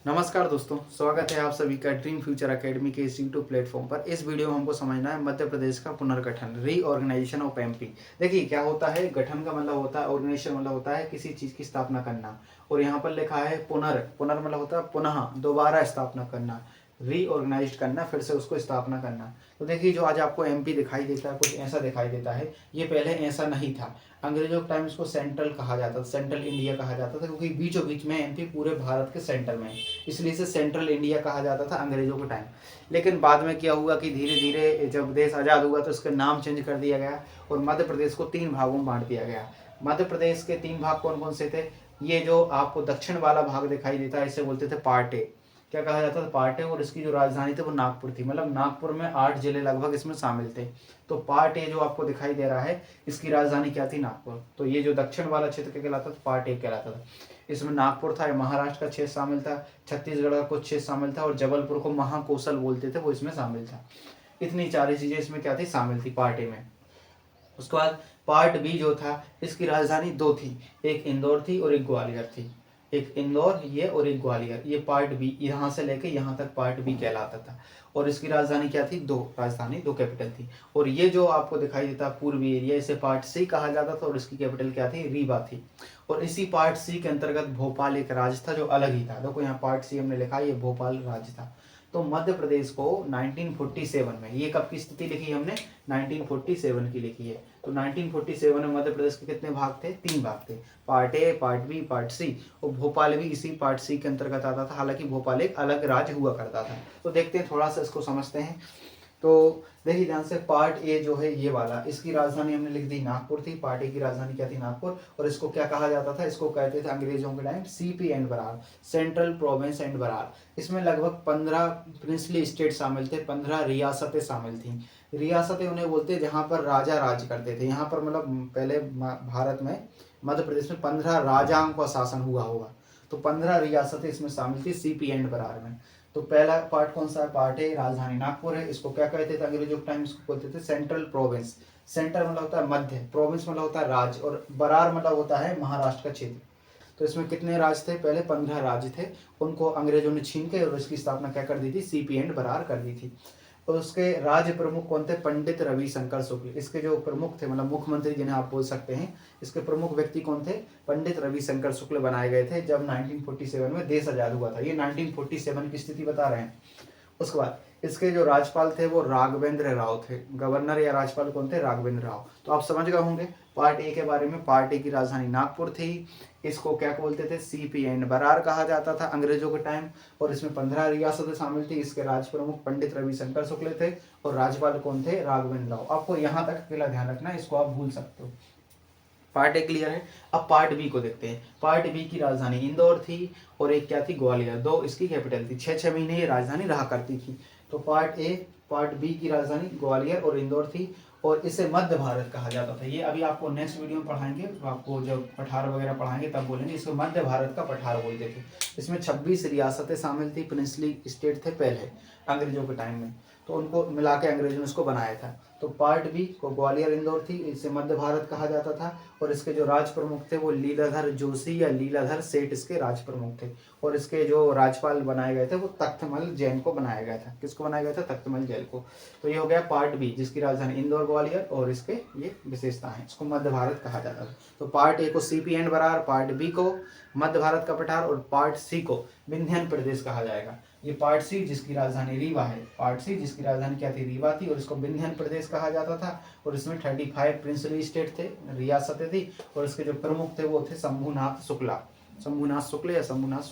नमस्कार दोस्तों, स्वागत है आप सभी का ड्रीम फ्यूचर एकेडमी के इस यूट्यूब प्लेटफॉर्म पर। इस वीडियो में हमको समझना है मध्य प्रदेश का पुनर्गठन, रीऑर्गेनाइजेशन ऑफ एमपी। देखिए क्या होता है, गठन का मतलब होता है, ऑर्गेनाइजेशन मतलब होता है किसी चीज़ की स्थापना करना। और यहाँ पर लिखा है पुनर, पुनर मतलब होता है पुनः, दोबारा स्थापना करना, रीऑर्गेनाइज करना, फिर से उसको स्थापना करना। तो देखिए जो आज आपको एमपी दिखाई देता है, कुछ ऐसा दिखाई देता है, ये पहले ऐसा नहीं था। अंग्रेजों के टाइम इसको सेंट्रल कहा जाता था, सेंट्रल इंडिया कहा जाता था, क्योंकि बीचों बीच में एमपी पूरे भारत के सेंटर में है, इसलिए इसे सेंट्रल इंडिया कहा जाता था अंग्रेजों के टाइम। लेकिन बाद में क्या हुआ कि धीरे धीरे जब देश आज़ाद हुआ तो इसका नाम चेंज कर दिया गया और मध्य प्रदेश को 3 भागों में बांट दिया गया। मध्य प्रदेश के 3 भाग कौन कौन से थे? ये जो आपको दक्षिण वाला भाग दिखाई देता है इसे बोलते थे पार्टे, क्या कहा जाता था? पार्टे। और इसकी जो राजधानी थी वो नागपुर थी, मतलब नागपुर में 8 जिले लगभग इसमें शामिल थे। तो पार्ट ए जो आपको दिखाई दे रहा है इसकी राजधानी क्या थी? नागपुर। तो ये जो दक्षिण वाला क्षेत्र क्या कहलाता था? पार्ट ए कहलाता था। इसमें नागपुर था, महाराष्ट्र का क्षेत्र शामिल था, छत्तीसगढ़ का कुछ क्षेत्र शामिल था और जबलपुर को महाकोशल बोलते थे वो इसमें शामिल था। इतनी सारी चीजें इसमें क्या थी? शामिल थी पार्ट ए में। उसके बाद पार्ट बी जो था इसकी राजधानी 2 थी, एक इंदौर थी और एक ग्वालियर थी। एक इंदौर ये और एक ग्वालियर, ये पार्ट बी, यहाँ से लेके यहाँ तक पार्ट बी कहलाता था। और इसकी राजधानी क्या थी? 2 राजधानी, 2 कैपिटल थी। और ये जो आपको दिखाई देता पूर्वी एरिया, इसे पार्ट सी कहा जाता था और इसकी कैपिटल क्या थी? रीवा थी। और इसी पार्ट सी के अंतर्गत भोपाल एक राज्य था जो अलग ही था। देखो यहाँ पार्ट सी हमने लिखा, ये भोपाल राज्य था। तो मध्य प्रदेश को 1947 में, ये कब की स्थिति लिखी हमने? 1947 की लिखी है। तो 1947 में मध्य प्रदेश के कितने भाग थे? 3 भाग थे, part A, part B, part C. और भोपाल भी इसी पार्ट सी के अंतर्गत आता था, हालांकि भोपाल एक अलग राज्य हुआ करता था। तो देखते हैं, थोड़ा सा इसको समझते हैं। तो देखिए ध्यान से, पार्ट ए जो है ये वाला, इसकी राजधानी हमने लिख दी नागपुर थी। पार्ट ए की राजधानी क्या थी? नागपुर। और इसको क्या कहा जाता था? इसको कहते थे अंग्रेजों के time CP and Berar, central province and Berar. इसमें लगभग 15 प्रिंसली स्टेट शामिल थे, 15 रियासतें शामिल थी। रियासतें उन्हें बोलते हैं जहाँ पर राजा राज करते थे। यहाँ पर मतलब पहले भारत में, मध्य प्रदेश में 15 राजाओं का शासन हुआ होगा। तो 15 रियासतें इसमें शामिल थी सीपी एंड बरार में। तो पहला पार्ट कौन सा है? पार्ट है राजधानी नागपुर है। इसको क्या कहते थे अंग्रेजों के टाइम? इसको बोलते थे सेंट्रल प्रोविंस। सेंटर मतलब होता है मध्य, प्रोविंस मतलब होता है राज्य, और बरार मतलब होता है महाराष्ट्र का क्षेत्र। तो इसमें कितने राज्य थे? पहले 15 राज्य थे, उनको अंग्रेजों ने छीन के और इसकी स्थापना क्या कर दी थी? सीपी एंड बरार कर दी थी। और उसके राज्य प्रमुख कौन थे? पंडित रविशंकर शुक्ल। इसके जो प्रमुख थे, मतलब मुख्यमंत्री जिन्हें आप बोल सकते हैं, इसके प्रमुख व्यक्ति कौन थे? पंडित रविशंकर शुक्ल बनाए गए थे जब 1947 में देश आजाद हुआ था। ये 1947 की स्थिति बता रहे हैं। उसके बाद इसके जो राज्यपाल थे वो राघवेंद्र राव थे। गवर्नर या राज्यपाल कौन थे? राघवेंद्र राव। तो आप समझ गए होंगे पार्ट ए के बारे में। पार्ट ए की राजधानी नागपुर थी। इसको क्या बोलते थे? सीपी एंड बरार कहा जाता था अंग्रेजों के टाइम। और इसमें 15 रियासतें शामिल थी। इसके राज्य प्रमुख पंडित रविशंकर शुक्ल थे और राज्यपाल कौन थे? राघवेंद्र राव। आपको यहाँ तक अकेला ध्यान रखना है, इसको आप भूल सकते हो। पार्ट ए क्लियर है। अब पार्ट बी को देखते हैं। पार्ट बी की राजधानी इंदौर थी और एक क्या थी? ग्वालियर। 2 इसकी कैपिटल थी। 6-6 महीने ये राजधानी रहा करती थी। तो पार्ट ए, पार्ट बी की राजधानी ग्वालियर और इंदौर थी। और इसे मध्य भारत कहा जाता था। ये अभी आपको नेक्स्ट वीडियो में पढ़ाएंगे, तो आपको जब पठार वगैरह पढ़ाएंगे तब बोलेंगे। इसको मध्य भारत का पठार बोलते थे। इसमें 26 रियासतें शामिल थी, प्रिंसली स्टेट थे पहले अंग्रेजों के टाइम में। तो उनको मिला के अंग्रेजों ने इसको बनाया था। तो पार्ट बी को ग्वालियर इंदौर थी, इसे मध्य भारत कहा जाता था। और इसके जो राज प्रमुख थे वो लीलाधर जोशी या लीलाधर सेठ इसके राज प्रमुख थे। और इसके जो राज्यपाल बनाए गए थे वो तख्तमल जैन को बनाया गया था। किसको बनाया गया था? तख्तमल जैन को। तो ये हो गया पार्ट बी, जिसकी राजधानी इंदौर ग्वालियर और इसके ये विशेषता है। इसको मध्य भारत कहा जाता था। तो पार्ट ए को CP and Berar, part B को मध्य भारत का पठार और पार्ट सी को विंध्यन प्रदेश कहा जाएगा। ये पार्ट सी जिसकी राजधानी रीवा है, पार्ट सी जिसकी राजधानी क्या थी? रीवा थी। और इसको विंध्यन प्रदेश कहा जाता था। और इसमें 35 प्रिंसली स्टेट थे, रियासतें थी। और इसके जो प्रमुख थे वो थे शंभुनाथ शुक्ला, शंभुनाथ शुक्ल या शंभुनाथ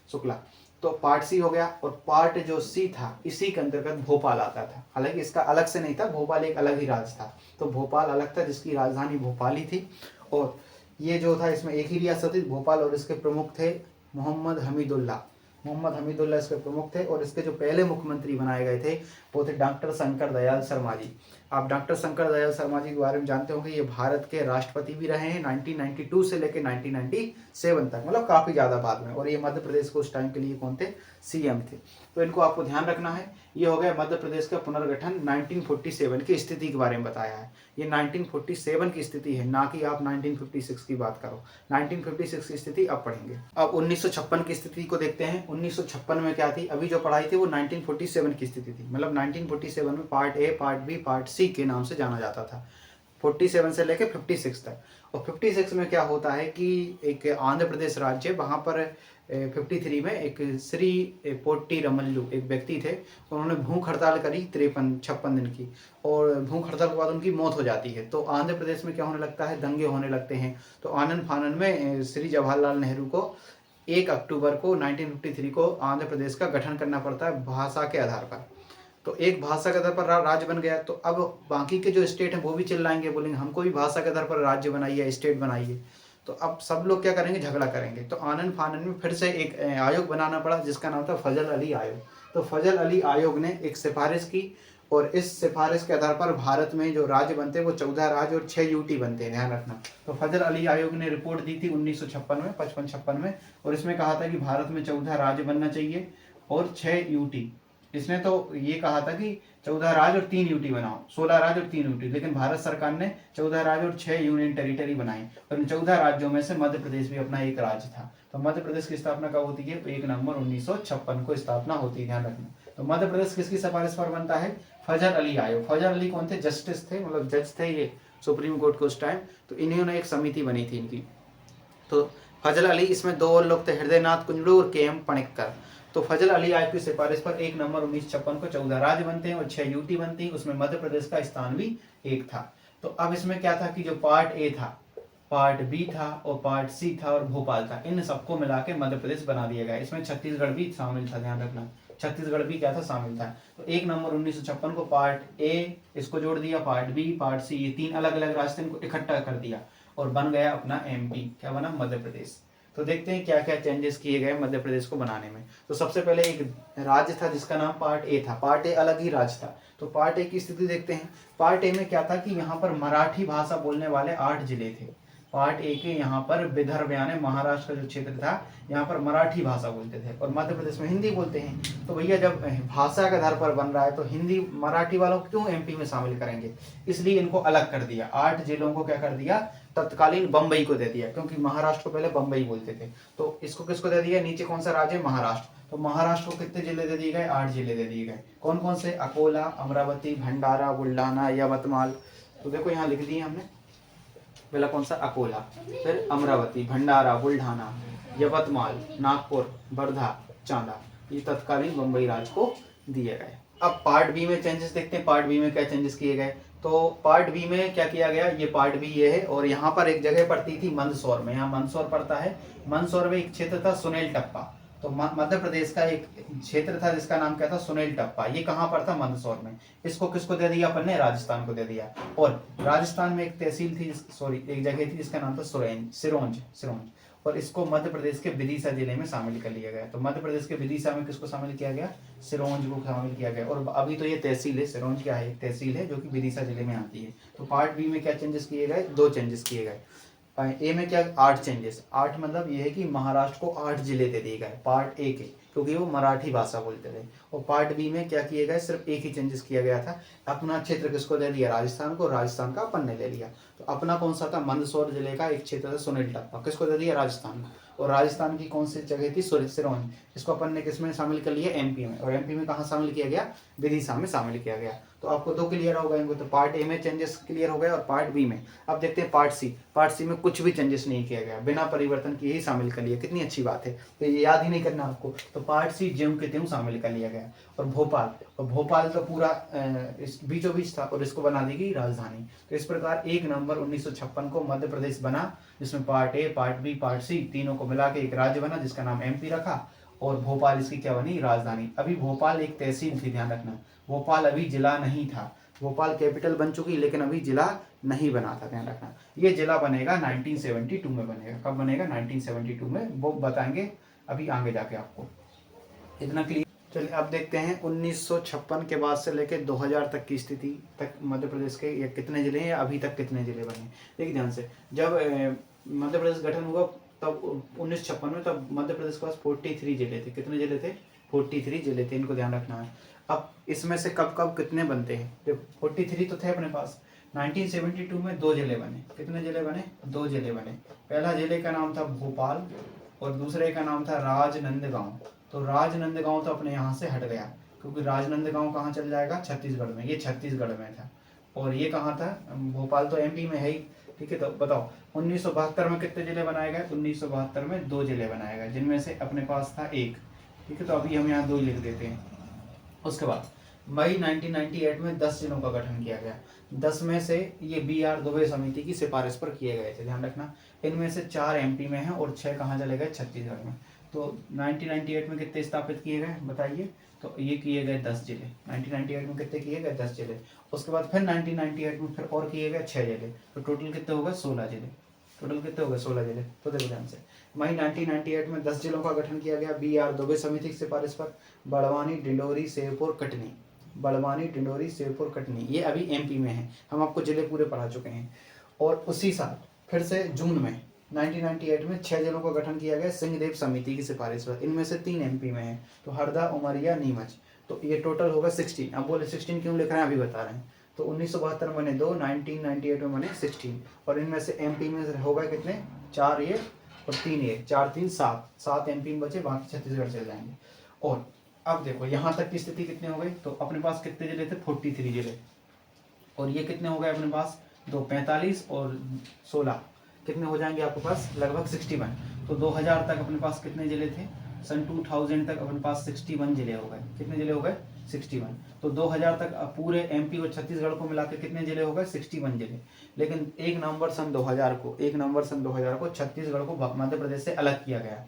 शुक्ला। तो पार्ट सी हो गया। और पार्ट जो सी था इसी के अंतर्गत भोपाल आता था। हालांकि इसका अलग से नहीं था, भोपाल एक अलग ही राज्य था। तो भोपाल अलग था, जिसकी राजधानी भोपाल ही थी। और ये जो था इसमें एक ही रियासत थी भोपाल। और इसके प्रमुख थे मोहम्मद हमीदुल्ला। मोहम्मद हमीदुल्ला इसके प्रमुख थे। और इसके जो पहले मुख्यमंत्री बनाए गए थे वो थे डॉक्टर शंकर दयाल शर्मा जी। आप डॉक्टर शंकर दयाल शर्मा जी के बारे में जानते होंगे, ये भारत के राष्ट्रपति भी रहे हैं 1992 से लेकर 1997 तक, मतलब काफ़ी ज़्यादा बाद में। और ये मध्य प्रदेश को उस टाइम के लिए कौन थे, सीएम थे। तो इनको आपको ध्यान रखना है। ये हो गया मध्य प्रदेश का पुनर्गठन 1947 की स्थिति के बारे में बताया है। ये 1947 की स्थिति है, ना कि आप 1956 की बात करो। 1956 की स्थिति अब पढ़ेंगे। अब 1956 की स्थिति को देखते हैं। 1956 में क्या थी, अभी जो पढ़ाई थी वो 1947 की स्थिति थी। मतलब 1947 में part A, part B, part C के नाम से जाना जाता था, 47 से लेकर 56 तक। और 56 में क्या होता है कि एक आंध्र प्रदेश राज्य, वहाँ पर 53 में एक श्री पोट्टी रमल्लू एक व्यक्ति थे, उन्होंने भूख हड़ताल करी 56 दिन की, और भूख हड़ताल के बाद उनकी मौत हो जाती है। तो आंध्र प्रदेश में क्या होने लगता है, दंगे होने लगते हैं। तो आनंद फानन में श्री जवाहरलाल नेहरू को 1 अक्टूबर को 1953 को आंध्र प्रदेश का गठन करना पड़ता है भाषा के आधार पर। तो एक भाषा के आधार पर राज्य बन गया। तो अब बाकी के जो स्टेट हैं वो भी चिल्लाएंगे, बोलेंगे हमको भी भाषा के आधार पर राज्य बनाइए, स्टेट बनाइए। तो अब सब लोग क्या करेंगे, झगड़ा करेंगे। तो आनंद फानन में फिर से एक आयोग बनाना पड़ा जिसका नाम था फजल अली आयोग। तो फजल अली आयोग ने एक सिफारिश की, और इस सिफारिश के आधार पर भारत में जो राज्य बनते हैं वो 14 राज्य और 6 यूटी बनते हैं, ध्यान रखना। तो फजल अली आयोग ने रिपोर्ट दी थी 1956 में, 55-56 में, और इसमें कहा था कि भारत में 14 राज्य बनना चाहिए और 6 यूटी। इसने तो ये कहा था कि 14 राज्य और 3 यूटी बनाओ, 16 राज्य और 3 यूटी, लेकिन भारत सरकार ने 14 राज्य और 6 यूनियन टेरिटरी बनाई। और इन 14 राज्यों में से मध्य प्रदेश भी अपना एक राज्य था। तो मध्य प्रदेश की स्थापना कब होती है, 1 नवंबर 1956 को स्थापना होती है, ध्यान रखना। तो मध्य प्रदेश किसकी सिफारिश पर बनता है, फजल अली आयोग। फजल अली कौन थे, जस्टिस थे, मतलब जज थे ये सुप्रीम कोर्ट के उस टाइम। तो इन्होंने एक समिति बनी थी इनकी। तो फजल अली, इसमें 2 और लोग थे, हृदयनाथ कुंजड़ू और के एम पणिक्कर। तो फजल अली आयोग की सिफारिश पर 1 नवंबर 1956 को 14 राज्य बनते हैं और 6 यूटी बनती है। उसमें मध्य प्रदेश का स्थान भी एक था। तो अब इसमें क्या था कि जो पार्ट ए था, पार्ट बी था और पार्ट सी था और भोपाल था, इन सबको मिला के मध्य प्रदेश बना दिया गया। इसमें छत्तीसगढ़ भी शामिल था, ध्यान रखना, छत्तीसगढ़ भी क्या था, शामिल था। तो 1 नवंबर 1956 को पार्ट ए इसको जोड़ दिया, पार्ट बी, पार्ट सी, ये 3 अलग अलग रास्ते को इकट्ठा कर दिया और बन गया अपना एमपी। क्या बना, मध्य प्रदेश। तो देखते हैं क्या क्या चेंजेस किए गए मध्य प्रदेश को बनाने में। तो सबसे पहले एक राज्य था जिसका नाम पार्ट ए था। पार्ट ए अलग ही राज्य था। तो पार्ट ए की स्थिति देखते हैं। पार्ट ए में क्या था कि यहाँ पर मराठी भाषा बोलने वाले 8 जिले थे। पार्ट ए के यहाँ पर विदर्भ यानी महाराष्ट्र का जो क्षेत्र था, यहाँ पर मराठी भाषा बोलते थे और मध्य प्रदेश में हिंदी बोलते हैं। तो भैया जब भाषा के आधार पर बन रहा है तो हिंदी मराठी वालों को क्यों एमपी में शामिल करेंगे, इसलिए इनको अलग कर दिया। 8 जिलों को क्या कर दिया, तत्कालीन बंबई को दे दिया, क्योंकि महाराष्ट्र को पहले बंबई बोलते थे। तो इसको किसको दे दिया, नीचे कौन सा राज्य है, महाराष्ट्र। तो महाराष्ट्र को कितने जिले दे दिए गए, 8 जिले दे दिए गए। कौन कौन से, अकोला, अमरावती, भंडारा, बुल्ढाना, यवतमाल। तो देखो यहाँ लिख दिए हमने, पहला कौन सा, अकोला, फिर अमरावती, भंडारा, बुल्ढाना, यवतमाल, नागपुर, वर्धा, चांदा, ये तत्कालीन बंबई राज्य को दिए गए। अब पार्ट बी में चेंजेस देखते हैं, पार्ट बी में क्या चेंजेस किए गए। तो पार्ट बी में क्या किया गया, ये पार्ट बी ये है, और यहाँ पर एक जगह पड़ती थी मंदसौर में, यहाँ मंदसौर पड़ता है। मंदसौर में एक क्षेत्र था सुनेल टप्पा। तो मध्य प्रदेश का एक क्षेत्र था जिसका नाम क्या था, सुनेल टप्पा। ये कहाँ पर था, मंदसौर में। इसको किसको दे दिया अपन ने, राजस्थान को दे दिया। और राजस्थान में एक तहसील थी, एक जगह थी जिसका नाम था सिरोंज। और इसको मध्य प्रदेश के विदिशा जिले में शामिल कर लिया गया। तो मध्य प्रदेश के विदिशा में किसको शामिल किया गया, सिरोंज को शामिल किया गया। और अभी तो ये तहसील है, सिरोंज क्या है, एक तहसील है जो कि विदिशा जिले में आती है। तो पार्ट बी में क्या चेंजेस किए गए, 2 चेंजेस किए गए। ए में क्या, 8 चेंजेस। 8 मतलब ये है कि महाराष्ट्र को 8 जिले दे दिए गए पार्ट ए के, क्योंकि वो मराठी भाषा बोलते थे। और पार्ट बी में क्या किए गए, सिर्फ एक ही चेंजेस किया गया था, अपना क्षेत्र किसको दे दिया, राजस्थान को। राजस्थान का अपन ने ले लिया। तो अपना कौन सा था, मंदसौर जिले का एक क्षेत्र था सुनेल टप्पा, किसको दे दिया, राजस्थान को। और राजस्थान की कौन सी जगह थी, सिरोंज, इसको अपन ने किस में शामिल कर लिया, एमपी में। और एमपी में कहाँ शामिल किया गया, विदिशा में शामिल किया गया। तो आपको 2 क्लियर हो गए इनको। तो पार्ट ए में चेंजेस क्लियर हो गए और पार्ट बी में। अब देखते हैं पार्ट सी। पार्ट सी में कुछ भी चेंजेस नहीं किया गया, बिना परिवर्तन किए ही शामिल कर लिया। कितनी अच्छी बात है, तो ये याद ही नहीं करना आपको। तो पार्ट सी ज्यों के त्यों शामिल कर लिया गया। और भोपाल तो पूरा इस बीचों बीच था और इसको बना दी गई राजधानी। तो इस प्रकार 1 नवंबर 1956 को मध्य प्रदेश बना, जिसमें part A, part B, part C तीनों को मिला के एक राज्य बना जिसका नाम एमपी रखा। और भोपाल इसकी क्या बनी, राजधानी। अभी भोपाल एक तहसील थी, ध्यान रखना। भोपाल अभी जिला नहीं था। भोपाल कैपिटल बन चुकी लेकिन अभी जिला नहीं बना था, ध्यान रखना। ये जिला बनेगा 1972 में बनेगा। कब बनेगा, 1972 में, वो बताएंगे अभी आगे जाके आपको। इतना क्लियर। चलिए अब देखते हैं 1956 के बाद से लेकर 2000 तक की स्थिति तक मध्य प्रदेश के ये कितने जिले हैं या अभी तक कितने जिले बने। देखिए ध्यान से, जब मध्य प्रदेश गठन हुआ तब 1956 में, तब मध्य प्रदेश के पास 43 जिले थे। कितने जिले थे? 43 जिले थे, इनको ध्यान रखना है। अब इसमें से कब कब कितने बनते हैं, देखो 43 तो थे अपने पास। 1972 में 2 जिले बने। कितने जिले बने? 2 जिले बने। पहला जिले का नाम था भोपाल और दूसरे का नाम था राजनंदगांव। तो राजनंदगांव तो अपने यहाँ से हट गया, क्योंकि राजनंदगांव कहाँ चल जाएगा? छत्तीसगढ़ में। ये छत्तीसगढ़ में था। और ये कहाँ था? भोपाल तो एमपी में है ही। ठीक है, तो बताओ 1972 में कितने जिले बनाए गए? 1972 में 2 जिले बनाए गए, जिनमें से अपने पास था 1। ठीक है, तो अभी हम यहाँ 2 लिख देते हैं। उसके बाद मई 1998 में 10 जिलों का गठन किया गया। 10 में से ये BR दुबे समिति की सिफारिश पर किए गए थे, ध्यान रखना। इनमें से 4 एमपी में हैं और 6 कहाँ चले गए? छत्तीसगढ़ में। तो 1998 में कितने स्थापित किए गए बताइए? तो ये किए गए 10 जिले। 1998 में कितने किए गए? 10 जिले। उसके बाद फिर 1998 में फिर और किए गए 6 जिले। तो टोटल कितने हो गए? 16 जिले। टोटल कितने हो गए? 16 जिले। तो देखो ध्यान से, मई 1998 में 10 जिलों का गठन किया गया BR दुबे समिति की सिफारिश पर। बड़वानी, डिंडोरी, श्योपुर, कटनी। बड़वानी, डिंडोरी, श्योपुर, कटनी, ये अभी एमपी में है। हम आपको जिले पूरे पढ़ा चुके हैं। और उसी साल फिर से जून में 1998 में 6 जिलों का गठन किया गया सिंहदेव समिति की सिफारिश पर। इनमें से 3 एमपी में है, तो हरदा, उमरिया, नीमच। तो ये टोटल होगा 16। अब बोले 16 क्यों लिख रहे हैं, अभी बता रहे हैं। तो 1972 में बने 2, 1998 में बने 16। और इनमें से एमपी में होगा कितने? 4 ये और 3 ये, 4 3 7, 7 एमपी में बचे, बाकी छत्तीसगढ़ चले जाएंगे। और अब देखो यहाँ तक की स्थिति कितनी हो गई? तो अपने पास कितने जिले थे? 43 जिले। और ये कितने हो गए अपने पास? 2, 45 और 16 कितने हो जाएंगे आपके पास? लगभग 61। तो 2000 तक अपने पास कितने जिले थे? सन 2000 तक अपने पास 61 जिले हो गए। कितने जिले हो गए? 61। तो 2000 तक पूरे एमपी और छत्तीसगढ़ को मिलाकर कितने जिले हो गए? 61 जिले। लेकिन 1 नवंबर सन 2000 को छत्तीसगढ़ को मध्य प्रदेश से अलग किया गया।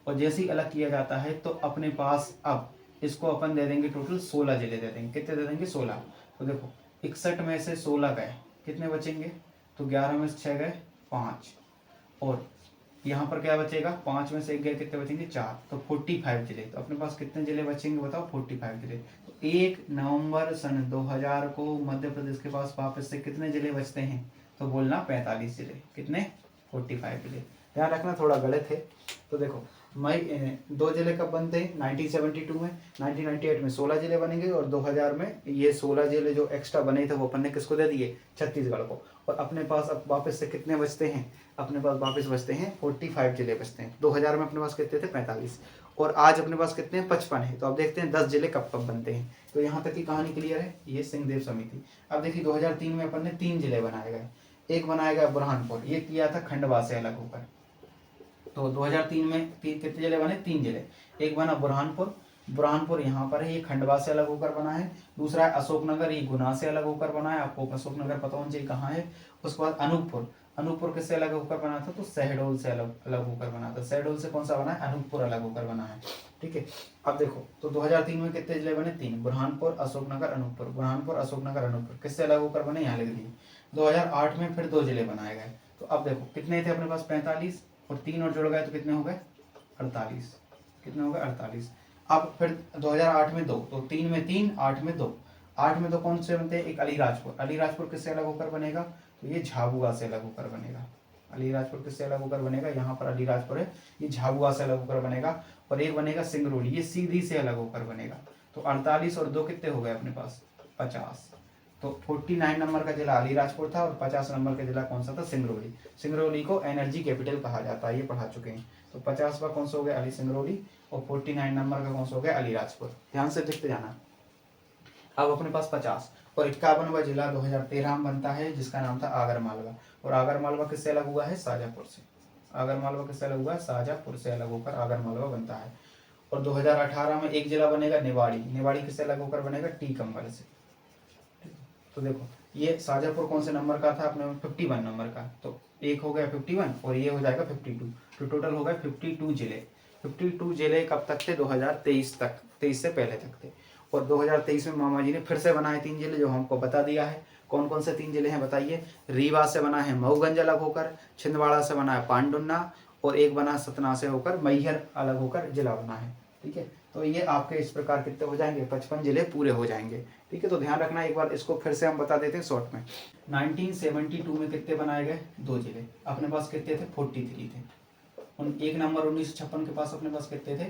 और जैसे ही अलग किया जाता है तो अपने पास अब इसको अपन दे देंगे टोटल 16 जिले दे देंगे। कितने दे देंगे? 16। तो देखो 61 में से 16 गए, कितने बचेंगे? तो 11 में से 6 गए, 5। और यहाँ पर क्या बचेगा? 5 में से 1 गए, कितने बचेंगे? 4। तो 45 जिले। तो अपने पास कितने जिले बचेंगे बताओ? 45 जिले। तो 1 नवंबर सन 2000 को मध्य प्रदेश के पास वापस से कितने जिले बचते हैं? तो बोलना 45 जिले। कितने? 45 जिले। ध्यान रखना, थोड़ा गलत है। तो देखो मई 2 जिले कब बनते हैं? 1972 में। 1998 में 16 जिले बनेंगे और 2000 में ये 16 जिले जो एक्स्ट्रा बने थे वो अपन ने किसको दे दिए? छत्तीसगढ़ को। और अपने पास अब वापस से कितने बचते हैं? अपने पास वापस बचते हैं 45 जिले बचते हैं। 2000 में अपने पास कितने थे? 45। और आज अपने पास कितने हैं? 55 है। तो अब देखते हैं 10 जिले कब कब बनते हैं। तो यहाँ तक की कहानी क्लियर है। ये सिंहदेव समिति। अब देखिए 2003 में अपन ने 3 जिले बनाए गए। एक बनाया गया बुरहानपुर, ये किया था खंडवा से अलग होकर। तो 2003 में कितने जिले बने? 3 जिले। एक बना बुरहानपुर यहाँ पर है, ये खंडवा से अलग होकर बना है। दूसरा है अशोकनगर, ये गुना से अलग होकर बना है। आपको अशोकनगर पता होना चाहिए कहाँ है। उसके बाद अनूपपुर किससे अलग होकर बना था? तो शहडोल से अलग होकर बना था। शहडोल से कौन सा बना है? अनूपपुर अलग होकर बना है। ठीक है, अब देखो तो 2003 में कितने जिले बने? 3। बुरहानपुर, अशोकनगर, अनूपपुर। बुरहानपुर, अशोकनगर, अनूपपुर किससे अलग होकर बने? यहाँ लिख दिए। 2008 में फिर 2 जिले बनाए गए। तो अब देखो कितने थे अपने पास? 45 और 3 और जुड़ गए तो कितने हो गए? 48। कितने हो गए? 48। अब फिर 2008 में 2, तो 3 में 3, 8 में 2। 8 में 2 कौन से बनते हैं? एक अलीराजपुर किससे अलग होकर बनेगा? तो ये झाबुआ से अलग होकर बनेगा। अलीराजपुर किससे अलग होकर बनेगा? यहाँ पर अलीराजपुर है, ये झाबुआ से अलग होकर बनेगा। और एक बनेगा सिंगरौली, ये सीधी से अलग होकर बनेगा। तो 48 और 2 कितने हो गए अपने पास? 50। तो 49 नंबर का जिला अलीराजपुर था और 50 नंबर का जिला कौन सा था? सिंगरौली। सिंगरौली को एनर्जी कैपिटल कहा जाता है, ये पढ़ा चुके हैं। तो 50वां कौन सा हो गया? सिंगरौली। और 49 नंबर का कौन सा हो गया? अलीराजपुर। ध्यान से देखते जाना। अब अपने पास 50 और 51वां जिला 2013 में बनता है, जिसका नाम था आगरमालवा। और आगरमालवा किससे अलग हुआ है? शाजापुर से। आगरमालवा किससे अलग हुआ है? शाजापुर से अलग होकर आगरमालवा बनता है। और 2018 में एक जिला बनेगा निवाड़ी। निवाड़ी किससे अलग होकर बनेगा? टीकमगढ़ से। तो देखो ये शाजापुर कौन से नंबर का था? अपने 51 नंबर का। तो एक हो गया 51 और ये हो जाएगा 52। तो टोटल हो गए 52 जिले। 52 जिले कब तक थे? 2023 तक, 23 से पहले तक थे। और 2023 में मामा जी ने फिर से बनाए 3 जिले, जो हमको बता दिया है। कौन कौन से 3 जिले हैं बताइए? रीवा से बना है मऊगंज अलग होकर, छिंदवाड़ा से बना है पांडुन्ना, और एक बना सतना से होकर मैहर अलग होकर जिला बना है। ठीक है, तो ये आपके इस प्रकार कितने हो जाएंगे, 55 जिले पूरे हो जाएंगे। ठीक है, तो ध्यान रखना एक बार, इसको फिर से हम बता देते हैं शॉर्ट में। 1972 में कितने बनाए गए, 2 जिले। अपने पास कितने थे, 43 थे। एक नंबर 1956 के पास अपने पास कितने थे,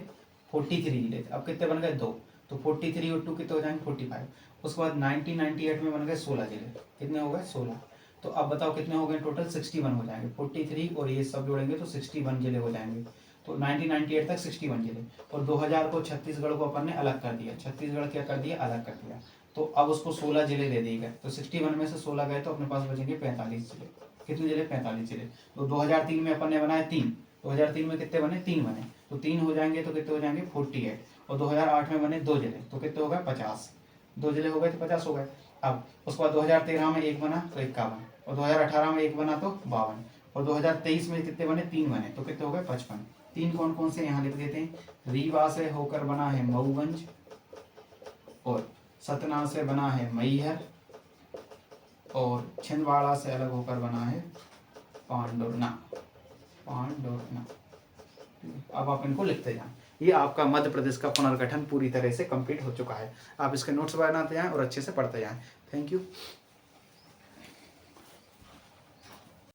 43 जिले थे। अब कितने बन गए, 2। तो 43 और 2 कितने हो जाएंगे, 45। उसके बाद 1998 में बन गए 16 जिले। कितने हो गए, 16। तो अब बताओ कितने हो गए टोटल, 61 हो जाएंगे। 43 और ये सब जोड़ेंगे तो 61 जिले हो जाएंगे। तो 1998 तक 61 जिले। और 2000 को छत्तीसगढ़ को अपन ने अलग कर दिया, छत्तीसगढ़ क्या कर दिया, अलग कर दिया। तो अब उसको 16 जिले दे दिए गए। तो 61 में से 16 गए तो अपने पास बचेंगे 45 जिले। कितने जिले, 45 जिले। तो 2003 में अपन ने बनाए 3। 2003 में कितने बने, 3 बने। तो 3 हो जाएंगे तो कितने हो जाएंगे, 48। और 2008 में बने 2 जिले, तो कितने हो गए, 50। 2 जिले हो गए तो 50 हो गए। अब उसके बाद 2013 में 1 बना तो 51। और 2018 में 1 बना तो 52। और 2023 में कितने बने, 3 बने, तो कितने हो गए, 55। 3 कौन कौन से यहाँ लिख देते हैं। रीवा से होकर बना है मऊगंज, और सतना से बना है मैहर, और छिंदवाड़ा से अलग होकर बना है पांडुरना। अब आप इनको लिखते जाएं। ये आपका मध्य प्रदेश का पुनर्गठन पूरी तरह से कंप्लीट हो चुका है। आप इसके नोट्स बनाते जाएं और अच्छे से पढ़ते जाएं। Thank you.